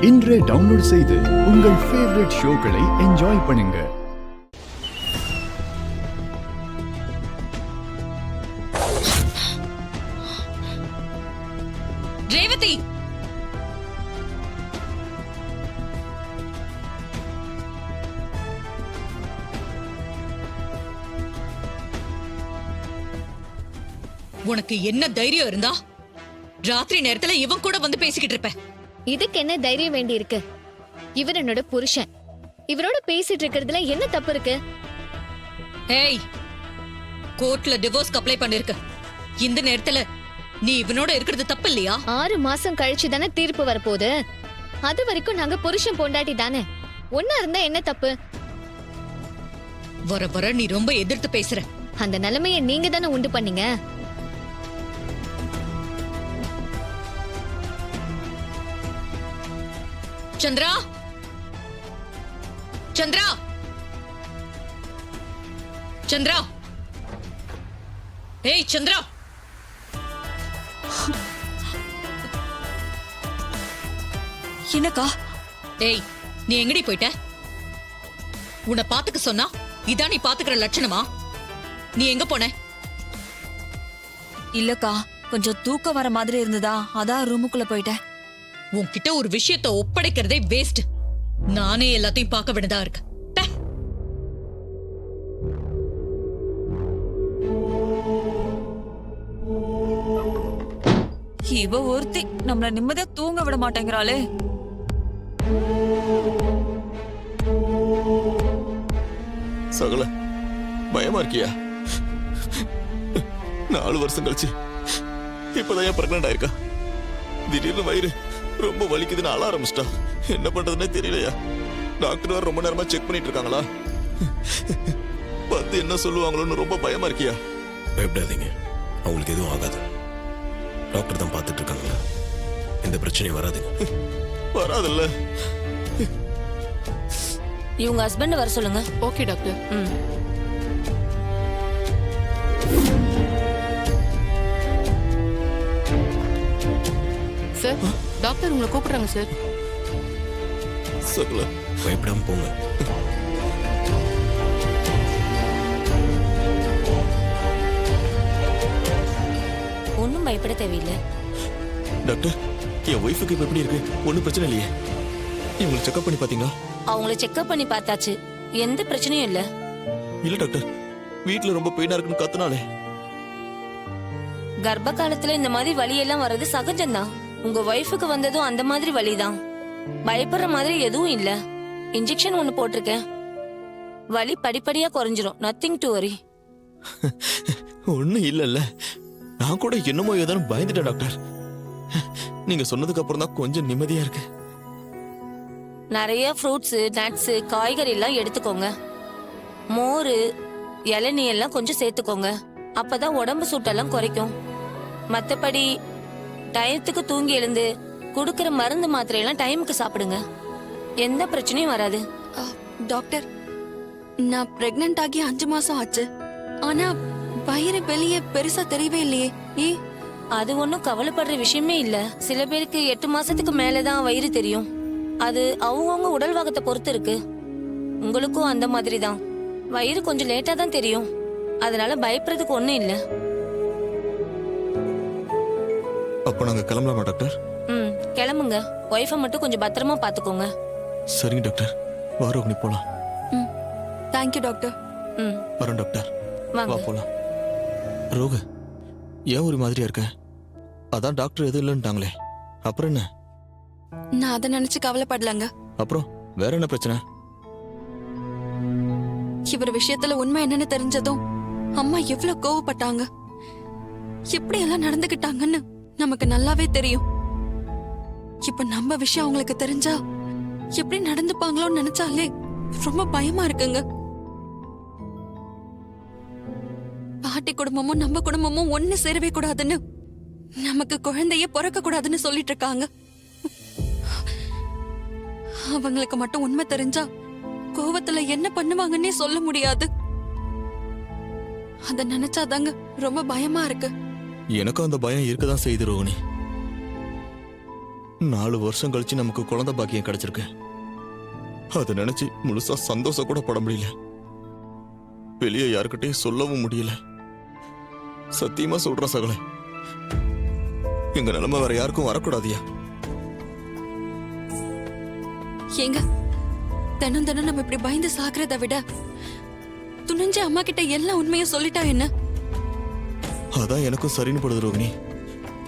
இன்றே டவுன்லோட் செய்து உங்கள் ஃபேவரட் ஷோக்களை என்ஜாய் பண்ணுங்க. ரேவதி, உனக்கு என்ன தைரியம் இருந்தா ராத்திரி நேரத்துல இவன் கூட வந்து பேசிக்கிட்டு இருப்ப? இதுக்கு என்ன தைரியம் வேண்டி இருக்கு? இவர் என்னோட புருஷன். இவரோட பேசிட்டு இருக்கிறதுல என்ன தப்பு இருக்கு? ஏய், கோர்ட்ல டிவோர்ஸ்க்கு அப்ளை பண்ணிருக்க. இந்த நேரத்துல நீ இவனோட இருக்கிறது தப்பு இல்லையா? 6 மாசம் கழிச்சு தானே தீர்ப்பு வரப்போகுது. அது வரைக்கும் நாங்க புருஷன் பொண்டாட்டி தானே. ஒன்னா இருந்தா என்ன தப்பு? வர வர நீ ரொம்ப எதிர்த்து பேசுற. அந்த நிலைமைய நீங்க தானே உண்டு பண்ணீங்க. சந்திரா, சந்திரா, சந்திரா, ஏய் சந்திரா, என்னக்கா? ஏய், நீ எங்கடி போயிட்ட? உன்னை பாத்துக்க சொன்னா இதான் நீ பாத்துக்கிற லட்சணமா? நீ எங்க போன? இல்லக்கா, கொஞ்சம் தூக்கம் வர மாதிரி இருந்ததா, அதான் ரூமுக்குள்ள போயிட்டேன். உன்கிட்ட ஒரு விஷயத்தை ஒப்படைக்கிறதே வேஸ்ட். நானே எல்லாத்தையும் பார்க்க விடதா இருக்கு. இவ ஒருத்தி நம்மள நிம்மதியா தூங்க விட மாட்டேங்கிறாளே. சகல பயமா இருக்கியா? 4 வருஷம் கழிச்சு இப்பதான் ஏன் பிரெக்னன்ட் ஆயிருக்கா? திடீர்னு வயிறு ரொம்ப வலிக்குதுன்னு அழ ஆரம்பிச்சிட்டா. என்ன பண்றதுன்னே தெரியலையா? டாக்டர் வேற ரொம்ப நேரமா செக் பண்ணிட்டு இருக்காங்களா? பார்த்து என்ன சொல்லுவாங்களோன்னு ரொம்ப பயமா இருக்கியா? பயப்படாதீங்க, அவங்களுக்கு எதுவும் ஆகாது. டாக்டர் தான் பார்த்துட்டு இருக்காங்களா, எந்த பிரச்சனையும் வராதுங்க. வராதுல்ல? இவங்க ஹஸ்பண்ட் வர சொல்லுங்க. Okay doctor. சார், டாக்டர் உங்களை கூப்பிடுறாங்க சார். சகல பயப்படாம போங்க. ஒன்னும் பயப்பட தேவையில்லை. டாக்டர், என் ஒய்ஃபுக்கு இப்ப எப்படி இருக்கு? ஒன்னும் பிரச்சனை இல்லையே? இவங்களை செக்அப் பண்ணி பாத்தீங்களா? அவங்கள செக்அப் பண்ணி பார்த்தாச்சு, எந்த பிரச்சனையும் இல்ல. இல்ல டாக்டர், வீட்டுல ரொம்ப பெயினா இருக்குன்னு கத்துனாலே. கர்ப்ப காலத்துல இந்த மாதிரி வலி எல்லாம் வர்றது சகஜம்தான். உங்க ஒய்ஃபுக்கு வந்ததும் அந்த மாதிரி வலிதான். பயப்படுற மாதிரி எதுவும் இல்ல. இன்ஜெக்ஷன் ஒண்ணு போட்டிருக்கேன், வலி படிப்படியா குறைஞ்சிரும். Nothing to worry. ஒன்னும் இல்லல்ல? நான் கூட என்னமோ ஏதானு பயந்துட்டேன் டாக்டர். நீங்க சொன்னதுக்கு அப்புறம் தான் கொஞ்சம் நிம்மதியா இருக்கு. நிறைய ஃப்ரூட்ஸ், நட்ஸ், காய்கறி எல்லாம் எடுத்துக்கோங்க. மோர், இளநீ எல்லாம் கொஞ்சம் சேர்த்துக்கோங்க. அப்பதான் உடம்பு சூட்டெல்லாம் குறைக்கும். மத்தபடி டயத்துக்கு தூங்கி எழுந்து குடுக்கிற மருந்து மாத்திரையெல்லாம் டைமுக்கு சாப்பிடுங்க. எந்த பிரச்சனையும் வராது. டாக்டர், நான் பிரெக்னன்ட் ஆகி 5 மாசம் ஆச்சு. ஆனா வயிறு வெளியே பெருசா தெரியவே இல்லையே. அது ஒன்றும் கவலைப்படுற விஷயமே இல்ல. சில பேருக்கு 8 மாசத்துக்கு மேலதான் வயிறு தெரியும். அது அவங்கவுங்க உடல் வாகத்தை பொறுத்து இருக்கு. உங்களுக்கும் அந்த மாதிரி தான். வயிறு கொஞ்சம் லேட்டா தான் தெரியும். அதனால பயப்படுறதுக்கு ஒண்ணும் இல்ல. அப்ப நாங்க கிளம்பலாமா டாக்டர்? கிளம்புங்க. ஒய்ஃபை மட்டும் கொஞ்சம் பத்திரமா பாத்துக்கோங்க. சரிங்க டாக்டர், வாரோம் நீ போலாம். Thank you doctor. வரோம் டாக்டர், வா வாங்க. போலாம். ரோக, ஏன் ஒரு மாதிரியா இருக்க? அதான் டாக்டர் எதுவும் இல்லைன்ட்டாங்களே, அப்புறம் என்ன? நான் அதை நினைச்சு கவலைப்படலங்க. அப்புறம் வேற என்ன பிரச்சனை? இவர் விஷயத்துல உண்மை என்னன்னு தெரிஞ்சதும் அம்மா எவ்வளவு கோவப்பட்டாங்க, எப்படி எல்லாம் நடந்துகிட்டாங்கன்னு நமக்கு நல்லாவே தெரியும். இப்ப நம்ம விஷயம் அவங்களுக்கு தெரிஞ்சா எப்படி நடந்துப்பாங்களோன்னு நினைச்சாலே ரொம்ப பயமா இருக்குங்க. பாட்டி குடும்பமும் நம்ம குடும்பமும் ஒண்ணு சேரவே கூடாதுன்னு, நமக்கு குழந்தைய பிறக்க கூடாதுன்னு சொல்லிட்டு இருக்காங்க. அவங்களுக்கு மட்டும் உண்மை தெரிஞ்சா கோவத்துல என்ன பண்ணுவாங்கன்னே சொல்ல முடியாது. அத நினைச்சாதாங்க ரொம்ப பயமா இருக்கு. எனக்கும் அந்த பயம் இருக்கதான் செய்து ரோகிணி. 4 வருஷம் கழிச்சு நமக்கு குழந்தை பாக்கியம் கிடைச்சிருக்கு. அதை நினைச்சு முழுசா சந்தோஷம் கூட பட முடியல. வெளியே யாருக்கிட்டையும் சொல்லவும் முடியல. சத்தியமா சொல்றேன் சகல, எங்க நிலைமை வேற யாருக்கும் வரக்கூடாதியா. ஏங்க தினம் தினம் நம்ம இப்படி பயந்து சாக்குறத விட துணிஞ்ச அம்மா கிட்ட எல்லா உண்மையும் சொல்லிட்டா என்ன? அதான் எனக்கும் சரின்னு படுது ரோகிணி.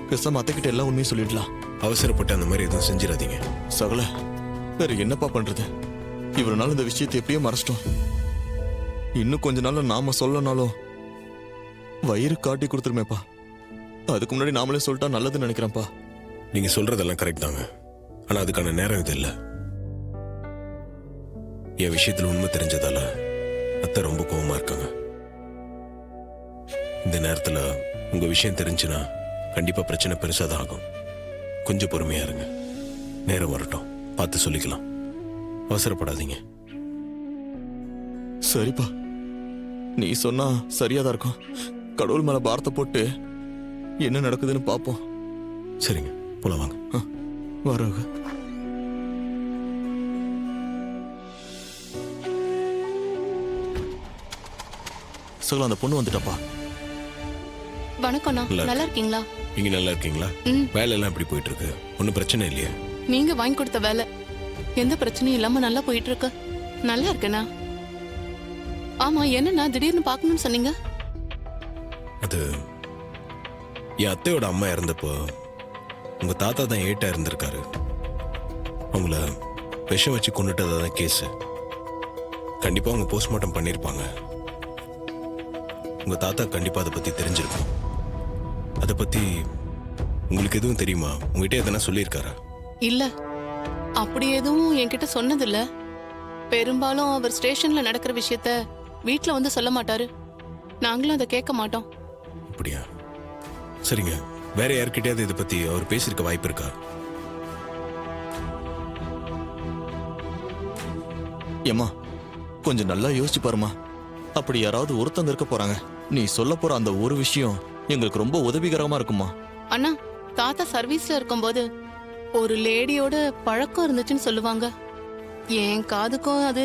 பேசாம அத்தைக்கிட்ட எல்லா உண்மையும் சொல்லிடலாம். அவசரப்பட்டு அந்த மாதிரி எதுவும் செஞ்சிடாதீங்க. சகல, வேற என்னப்பா பண்றது? இவ்வளவு நாள் இந்த விஷயத்தை எப்படியோ மறைச்சிட்டோம். இன்னும் கொஞ்ச நாள்ல நாம சொல்லனாலும் வயிறு காட்டி கொடுத்துருமேப்பா. அதுக்கு முன்னாடி நாமளே சொல்லிட்டா நல்லதுன்னு நினைக்கிறேன்ப்பா. நீங்க சொல்றதெல்லாம் கரெக்ட் தாங்க, ஆனா அதுக்கான நேரம் இது இல்ல. என் விஷயத்துல உண்மை தெரிஞ்சதால அத்தை ரொம்ப கோவமா இருக்காங்க. இந்த நேரத்துல உங்க விஷயம் தெரிஞ்சுன்னா கண்டிப்பா பிரச்சனை பெருசாதான் ஆகும். கொஞ்சம் பொறுமையா இருங்க, நேரம் வரட்டும், பார்த்து சொல்லிக்கலாம். அவசரப்படாதீங்க. சரிப்பா, நீ சொன்னா சரியாதான் இருக்கும். கடவுள் மேல பாரத்தை போட்டு என்ன நடக்குதுன்னு பாப்போம். சரிங்க, போல வாங்க. வரோக. சகல, அந்த பொண்ணு வந்துட்டாப்பா. வணக்கம்ண்ணா, நல்லா நல்லா இருக்கீங்களா? நீங்க நல்லா இருக்கீங்களா? ம். வேலை எல்லாம் எப்படி போயிட்டு இருக்கு? ஒன்னும் பிரச்சனை இல்லையா? நீங்க வாங்கி கொடுத்த வேலை எந்த பிரச்சனையும் இல்லாம நல்லா போயிட்டு இருக்கு. நல்லா இருக்கேண்ணா. ஆமா, என்னண்ணா திடீர்னு பார்க்கணும்னு சொன்னீங்க? அது என் அத்தையோட அம்மா இறந்தப்போ உங்க தாத்தா தான் ஏட்டா இருந்திருக்காரு. அவங்கள விஷம் வச்சு கொண்டுட்டதா தான் கேஸ். கண்டிப்பா அவங்க போஸ்ட்மார்ட்டம் பண்ணிருப்பாங்க. உங்க தாத்தா கண்டிப்பா அதை பத்தி தெரிஞ்சிருக்கும். அதை பத்தி உங்களுக்கு எதுவும் தெரியுமா? உங்ககிட்ட எதனா சொல்லியிருக்காரா? இல்ல, அப்படி எதுவும் என்கிட்ட சொன்னதில்ல. பெரும்பாலும் அவர் ஸ்டேஷன்ல நடக்கிற விஷயத்த வீட்ல வந்து சொல்ல மாட்டாரு. நாங்களும் அதை கேட்க மாட்டோம். அப்படியா? சரிங்க, வேற யார்கிட்டயாவது இதை பத்தி அவர் பேசியிருக்க வாய்ப்பு இருக்கா? ஏம்மா, கொஞ்சம் நல்லா யோசிச்சு பாருமா. அப்படி யாராவது ஒருத்தங்க இருக்க போறாங்க. நீ சொல்ல போற அந்த ஒரு விஷயம் எங்களுக்கு ரொம்ப உதவிகரமா இருக்குமா? அண்ணா, தாத்தா சர்வீஸ்ல இருக்கும்போது ஒரு லேடியோட பழக்கம் இருந்துச்சுன்னு சொல்லுவாங்க. என் காதுக்கும் அது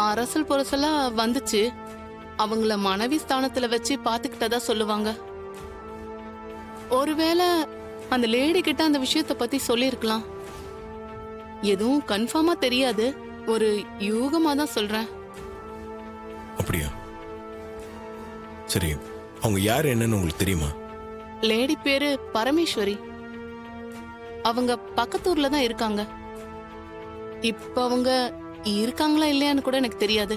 அரசல் புரசலா வந்துச்சு. அவங்கள மனைவி ஸ்தானத்துல வச்சு பாத்துக்கிட்டதா சொல்லுவாங்க. ஒருவேளை அந்த லேடி கிட்ட அந்த விஷயத்த பத்தி சொல்லிருக்கலாம். எதுவும் கன்ஃபார்மா தெரியாது, ஒரு யூகமா தான் சொல்றேன். அப்படியா? சரி, அவங்க யார் என்னன்னு உங்களுக்கு தெரியுமா? லேடி பேரு பரமேஸ்வரி. அவங்க பக்கத்தூர்ல தான் இருக்காங்க. இப்ப அவங்க இருக்காங்களா இல்லையான்னு கூட எனக்கு தெரியாது.